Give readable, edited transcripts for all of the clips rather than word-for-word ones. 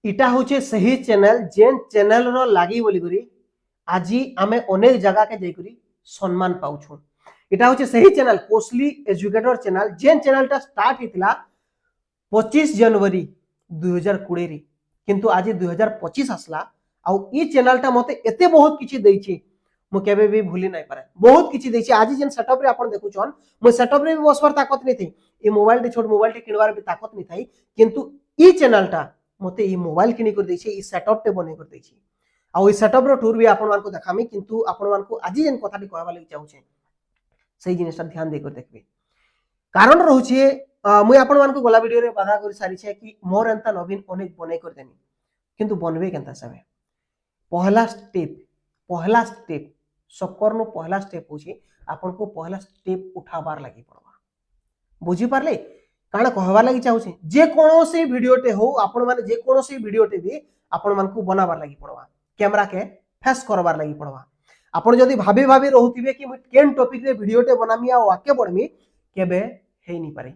इटा होचे सही चैनल जेन चैनल रो लागी बोली करी आज आमे अनेक जगह के जाइकरी सम्मान पाउछु। इटा होचे सही चैनल कोसली एजुकेटर चैनल जेन चैनल टा स्टार्ट हितला 25 जनवरी 2020 रे किंतु आज 2025 आसला आउ ई चैनल टा मते एते बहुत किछि दैछि मु केबे भी भूली नाही पारे। बहुत किछि दैछि आज जेन सेटअप रे आपण देखुछन मु सेटअप रे भी बसवार ताकत नहीं थी ई मोबाइल टे छोट मोबाइल टे किनवार भी ताकत नहीं थाई किंतु ई चैनल टा मते ई मोबाइल किनी कर दैछि ई सेटअप टे बने कर दैछि आउ ई सेटअप रो टूर भी आपण मान को देखामी किंतु आपण मान को आज जेन कथाटी कहबा लागि चाहूछे सही जिनिसटा ध्यान दे कर देखबे। कारण रहुछे मुई आपण मान को गला वीडियो रे बाधा कर सारी छे कि मोर एंता नवीन अनेक बने कर देनी किंतु बनबे केनता सबे पहला स्टेप सक्कर नो पहला स्टेप होछे आपण को पहला स्टेप उठाबार लागि पड़वा। बुझी पारले काना कहबा लागि चाहूछे जे कोनोसी वीडियोटे हो आपण माने जे कोनोसी वीडियोटे भी आपण मान को बनाबार लागि पड़वा कैमरा के फेस करबार लागि पड़वा। आपण जदी भाबी भाबी रहउतिबे कि मु केन टॉपिक रे वीडियोटे बनामी आ आके पड़मी केबे हेई नि पारे।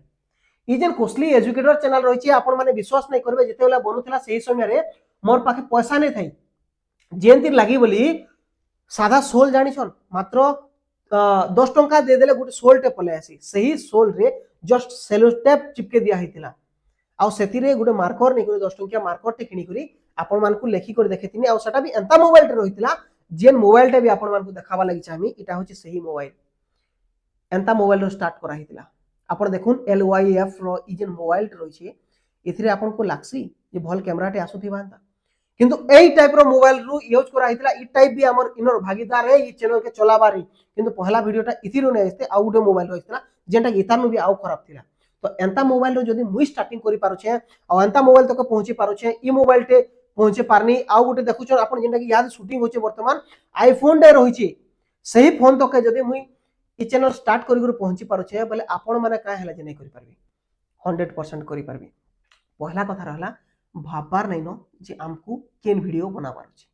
ई जेन कोसली एजुकेटर चैनल रहिछि आपण माने विश्वास नै करबे जेतेला बनुथिला सेही समय रे मोर पाखे पैसा नै थाई जेंतिर लागि बोली सादा सोल जानि छन मात्र 10 टंका दे देले गुटे सोल टे पले आसी सही सोल रे जस्ट सेलो टेप चिपके दिया हितिला आउ सेति रे गुटे मार्कर नै करे 10 टंकिया मार्कर टे किनी करी आपण मान को लेखि कर देखैतिनी आउ सेटा भी एंता मोबाइल टे रहितिला जेन मोबाइल टे भी आपण मान को देखाबा लागि चाहमी इटा होछि सही मोबाइल एंता मोबाइल रो स्टार्ट करा हितिला आपण देखुन LYF रो ई जेन मोबाइल टे रहिछि इथिरे आपण को लागसी जे भल कैमरा टे आसुथिबा एंता किंतु एई टाइप रो मोबाइल रु यूज करा हितला ई टाइप भी हमर इनर भागीदार है ई चैनल के चलाबारी किंतु पहला वीडियोटा इथिरो नै आस्ते आउ गुटे मोबाइल रहितला जेंटा इतानु भी आउ खराब थिला तो एंता मोबाइल रो जदी मुई स्टार्टिंग करि पारो छे आ एंता मोबाइल तक पहुंची पारो छे ई मोबाइल टे पहुंचे पारनी आउ गुटे देखुछन आपण जेंटा कि याद शूटिंग होचे वर्तमान आईफोन डे रहिछि सही फोन तक जदी मुई ई चैनल स्टार्ट करि गुरु पहुंची पारो छे बोले आपण माने का हैला जे नै करि पारबी 100% करि पारबी। पहला कथा रहला भाबबार नै न जे हमकु केन वीडियो बनाबार अछि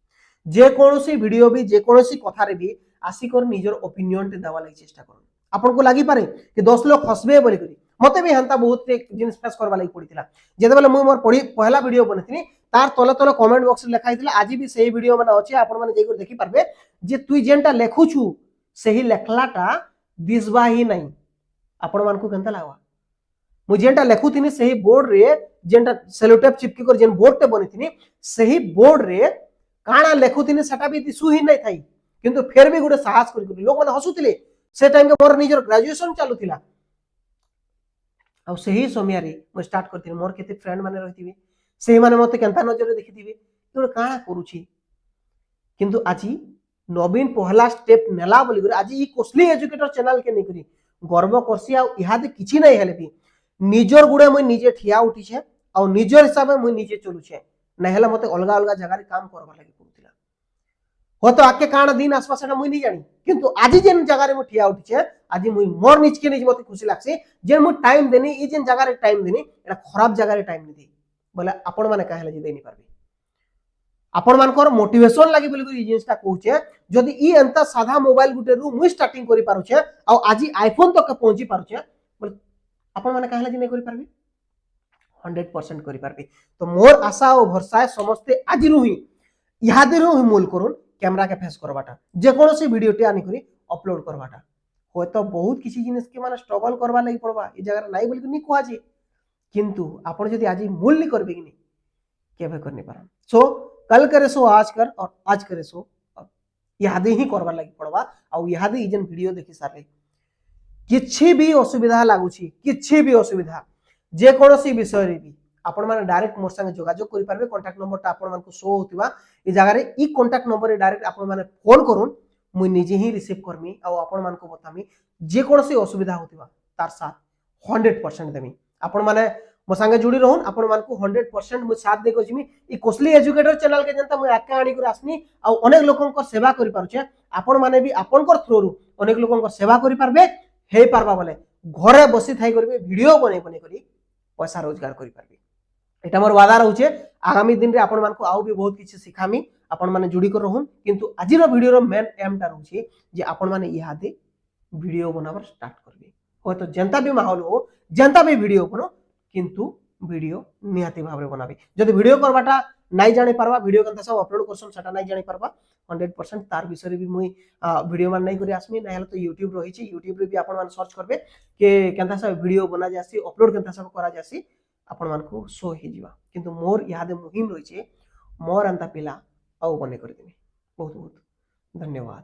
जे कोनोसी वीडियो भी जे कोनोसी कथा रे भी आसी कर निजर ओपिनियन टे देवा लागि चेष्टा करन आपण को लागि पारे कि 10 लोग हसबे बोली करी मते भी हंता बहुत जिनिस फेस करबा लागि पड़ितिला जेते बेले मुई मोर पढी पहला वीडियो बनथिनी तार तले तले कमेंट बॉक्स रे लिखा हितला आज भी सही वीडियो माने अछि आपण माने जेकर देखि पारबे जे तुई जेनटा लेखुछु सही लेखलाटा दिसबा ही नै आपण मान को केनता लागवा मु जेनटा लेखुथिनी सही बोर्ड रे जेनटा सेलोटेप चिपकी कर जेन बोर्ड टे बनिथिनी सही बोर्ड रे काना लेखुथिनी सेटा भी दिसु ही नै थाई किंतु फेर भी गुटे साहस करी लोग माने हसुथिले से टाइम के मोर निजर ग्रेजुएशन चालुथिला आ सही समय रे मु स्टार्ट करथिनी मोर केते फ्रेंड माने रहिथिबे सही माने मते केनता नजर रे देखिथिबे तो काना करूछि किंतु आजि नवीन पहला स्टेप नेला बोली कर आज ई कोसली एजुकेटर चैनल के नै करी गर्व करसी आ इहादे किछि नै हेले भी निजर गुडे मु निजे ठिया उठी छे आ निजर हिसाब मु निजे चलु छे नै हेला मते अलगा अलगा जगह रे काम करबा लागि पड़ुतिला हो तो आके काना दिन आसपास सेटा मु नै जानी किंतु आज जेन जगह रे मु ठिया उठी छे आज मु मोर निज के निज मते खुशी लागसे जे मु टाइम देनी ई जेन जगह रे टाइम देनी एटा खराब जगह रे टाइम नै दे बोले आपण माने काहेला जे देनी पारबे आपण मानकर मोटिवेशन लागि बोली ई जिनिसटा कहूचे जदी ई एंता साधा मोबाइल गुटे रु मु स्टार्टिंग करि पारुछे आ आज आईफोन तक पहुंची पारुछे बोले आपण माने काहेला जे नै करि पारबे 100% करि पारबे। तो मोर आशा और भरसा समस्ते आज रु ही इहादे रु मूल करून कैमरा के फेस करबाटा जे कोनोसी वीडियो टे आनी करी अपलोड करबाटा होय तो बहुत किछि जिनिस के माने स्ट्रगल करबा लागि पड़बा ई जगह नाही बोली नि कोआ जे किंतु आपण जदी आज मूल नि करबे कि नि केबे करनि पारन सो कल करे सो आज कर और आज करे सो इहादे ही करबा लागि पड़बा आ इहादे ई जेन वीडियो देखि सारे किछि भी असुविधा लागुछि किछि भी असुविधा जे कोनोसी विषय रे भी आपण माने डायरेक्ट मोर संगे जोगाजोग करि पारबे कांटेक्ट नंबर ता आपण मान को शो होतिबा ई जगह रे ई कांटेक्ट नंबर रे डायरेक्ट आपण माने फोन करून मुई निजे ही रिसीव करमी आ आपण मान को बतामी जे कोनोसी असुविधा होतिबा तार साथ 100% देमी आपण माने मो संगे जुड़ी रहन आपण मान को 100% मु साथ दे कोजिमी ई कोसली एजुकेटर चैनल के जनता मु आका आनी कर आसनी आ अनेक लोकन को सेवा करि पारुछे आपण माने भी आपण कर थ्रू रु अनेक लोकन को सेवा करि पारबे हे पारबा बोले घरे बसी थाई करबे वीडियो बने बने करी पैसा रोजगार करि पारबे एटा मोर वादा रहउछे आगामी दिन रे आपण मान को आउ भी बहुत किछि सिखामी आपण माने जुड़ी कर रहन किंतु आजि रो वीडियो रो मेन एम टा रहउछे जे आपण माने इहादे वीडियो बनावर स्टार्ट करबे हो तो जनता भी माहौल हो जनता भी वीडियो बनो किंतु वीडियो निहाती भाव रे बनाबे जदि वीडियो करबाटा नहीं जानी पारबा वीडियो केनता सब अपलोड करसन सेटा नहीं जानी पारबा 100% तार विषय भी मुई वीडियो मान नहीं करी आसमी ना तो यूट्यूब रही यूट्यूब रे भी आपण मान सर्च करबे के केनता सब वीडियो बना जासी अपलोड केनता सब करा जासी आपण मान को शो ही जीवा किंतु मोर याद मुहिम रही मोर अंता पिला आउ बने कर देनी बहुत बहुत धन्यवाद।